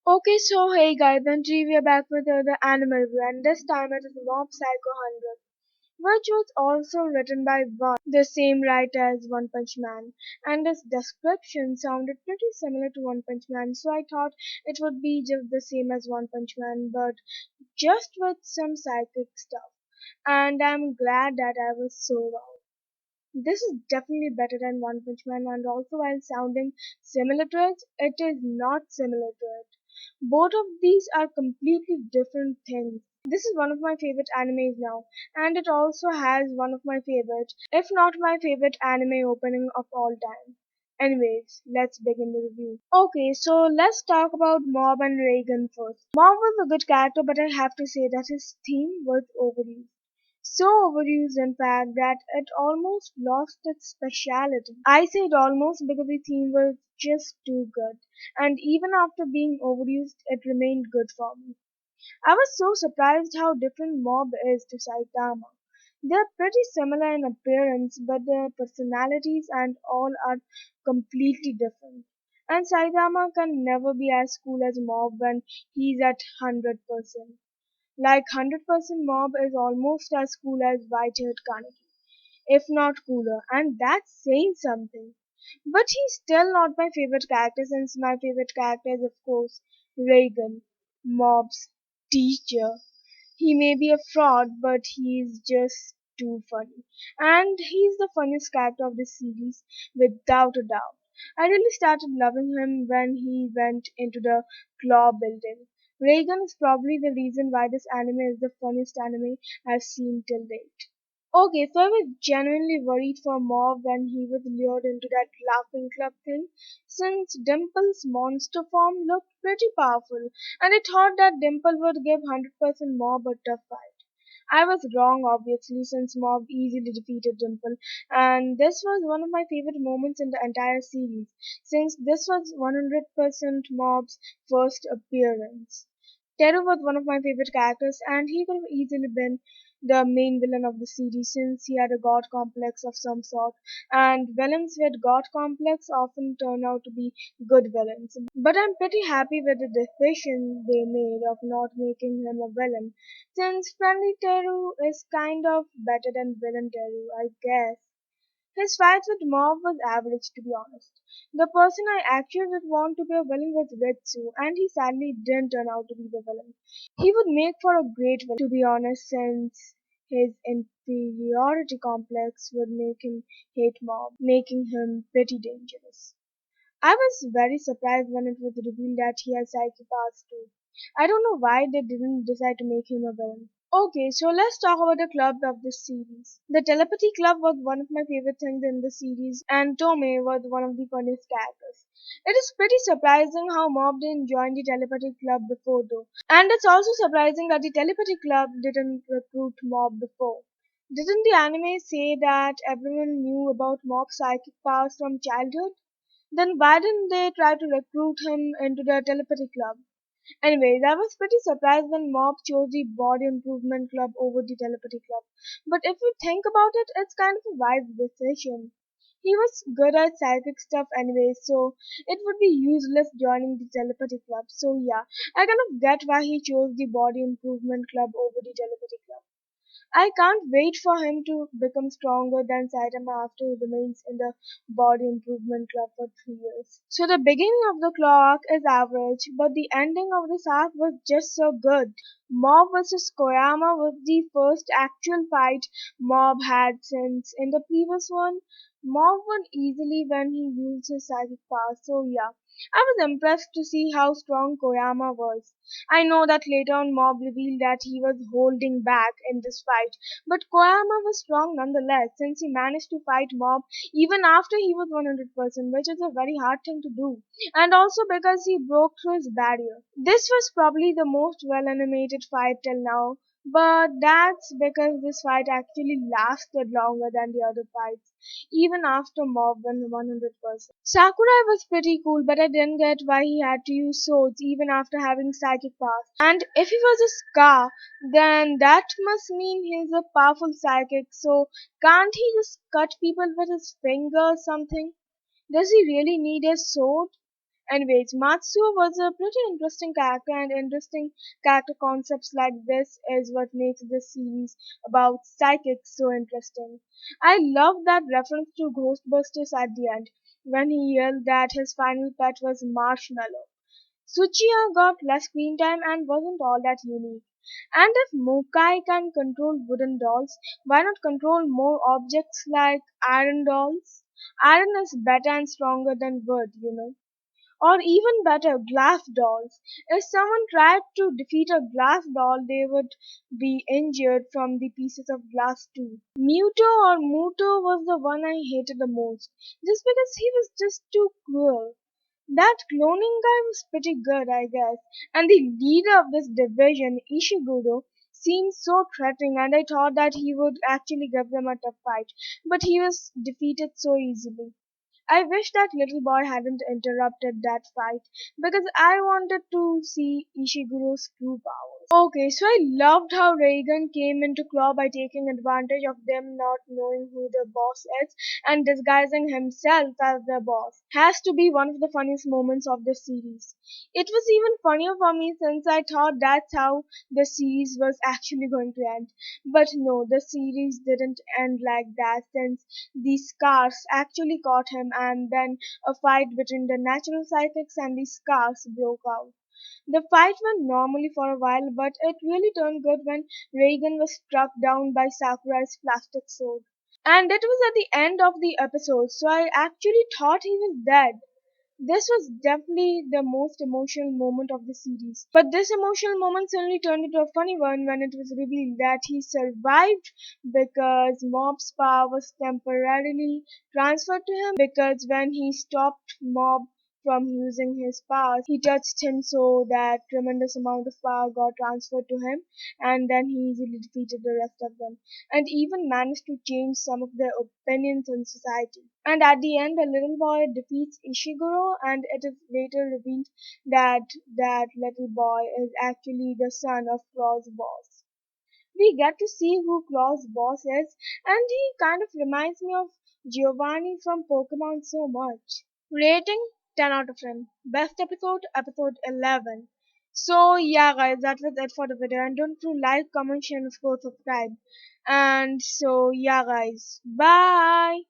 Okay, so hey guys, and we are back with another animal review, and this time it is Mob Psycho 100, which was also written by the same writer as One Punch Man, and this description sounded pretty similar to One Punch Man, so I thought it would be just the same as One Punch Man, but just with some psychic stuff, and I'm glad that I was so wrong. This is definitely better than One Punch Man, and also while sounding similar to it, it is not similar to it. Both of these are completely different things. This is one of my favorite animes now, and it also has one of my favorite, if not my favorite anime opening of all time. Anyways, let's begin the review. Okay, so let's talk about Mob and Reigen first. Mob was a good character, but I have to say that his theme was overused. So overused, in fact, that it almost lost its speciality. I say it almost because the theme was just too good, and even after being overused, it remained good for me. I was so surprised how different Mob is to Saitama. They're pretty similar in appearance, but their personalities and all are completely different. And Saitama can never be as cool as Mob when he's at 100%. Like 100% Mob is almost as cool as White-haired Kaneki, if not cooler, and that's saying something. But he's still not my favorite character since my favorite character is of course Reagan, Mob's teacher. He may be a fraud, but he's just too funny. And he's the funniest character of this series, without a doubt. I really started loving him when he went into the claw building. Reagan is probably the reason why this anime is the funniest anime I've seen till date. Okay, so I was genuinely worried for Mob when he was lured into that laughing club thing, since Dimple's monster form looked pretty powerful, and I thought that Dimple would give 100% Mob a tough fight. I was wrong, obviously, since Mob easily defeated Dimple, and this was one of my favorite moments in the entire series, since this was 100% Mob's first appearance. Teru was one of my favorite characters, and he could have easily been the main villain of the series since he had a god complex of some sort, and villains with god complex often turn out to be good villains. But I'm pretty happy with the decision they made of not making him a villain, since friendly Teru is kind of better than villain Teru, I guess. His fights with Mob was average, to be honest. The person I actually did want to be a villain was Ritsu, and he sadly didn't turn out to be the villain. He would make for a great villain, to be honest, since his inferiority complex would make him hate Mob, making him pretty dangerous. I was very surprised when it was revealed that he has psychic powers too. I don't know why they didn't decide to make him a villain. Okay, so let's talk about the club of this series. The Telepathy Club was one of my favorite things in the series, and Tomei was one of the funniest characters. It is pretty surprising how Mob didn't join the Telepathy Club before, though. And it's also surprising that the Telepathy Club didn't recruit Mob before. Didn't the anime say that everyone knew about Mob's psychic powers from childhood? Then why didn't they try to recruit him into the Telepathy Club? Anyways, I was pretty surprised when Mob chose the Body Improvement Club over the Telepathy Club. But if you think about it, it's kind of a wise decision. He was good at psychic stuff anyway, so it would be useless joining the Telepathy Club. So yeah, I kind of get why he chose the Body Improvement Club over the Telepathy Club. I can't wait for him to become stronger than Saitama after he remains in the Body Improvement Club for 3 years. So the beginning of the claw arc is average, but the ending of this arc was just so good. Mob vs. Koyama was the first actual fight Mob had since in the previous one, Mob won easily when he used his psychic power. So yeah, I was impressed to see how strong Koyama was. I know that later on Mob revealed that he was holding back in this fight, but Koyama was strong nonetheless since he managed to fight Mob even after he was 100%, which is a very hard thing to do, and also because he broke through his barrier. This was probably the most well animated fight till now, but that's because this fight actually lasted longer than the other fights, even after Mob won 100%. Sakurai was pretty cool, but I didn't get why he had to use swords even after having psychic powers. And if he was a Scar, then that must mean he's a powerful psychic, so can't he just cut people with his finger or something? Does he really need a sword? Anyways, Matsuo was a pretty interesting character, and interesting character concepts like this is what makes this series about psychics so interesting. I love that reference to Ghostbusters at the end, when he yelled that his final pet was Marshmallow. Tsuchiya got less screen time and wasn't all that unique. And if Mokai can control wooden dolls, why not control more objects like iron dolls? Iron is better and stronger than wood. Or even better, glass dolls. If someone tried to defeat a glass doll, they would be injured from the pieces of glass too. Muto was the one I hated the most, just because he was just too cruel. That cloning guy was pretty good, I guess, and the leader of this division, Ishiguro, seemed so threatening, and I thought that he would actually give them a tough fight, but he was defeated so easily. I wish that little boy hadn't interrupted that fight because I wanted to see Ishiguro's true powers. Okay, so I loved how Reagan came into Claw by taking advantage of them not knowing who the boss is and disguising himself as the boss. Has to be one of the funniest moments of the series. It was even funnier for me since I thought that's how the series was actually going to end. But no, the series didn't end like that since the scars actually caught him, and then a fight between the natural psychics and the scars broke out. The fight went normally for a while, but it really turned good when Reagan was struck down by Sakurai's plastic sword. And it was at the end of the episode, so I actually thought he was dead. This was definitely the most emotional moment of the series. But this emotional moment suddenly turned into a funny one when it was revealed that he survived because Mob's power was temporarily transferred to him, because when he stopped Mob from using his powers, he touched him so that tremendous amount of power got transferred to him, and then he easily defeated the rest of them and even managed to change some of their opinions on society. And at the end, the little boy defeats Ishiguro, and it is later revealed that that little boy is actually the son of Claw's boss. We get to see who Claw's boss is, and he kind of reminds me of Giovanni from Pokemon so much. Rating 10 out of 10. Best episode, episode 11. So, yeah, guys, that was it for the video. And don't forget to like, comment, share, and of course, subscribe. And so, yeah, guys, bye.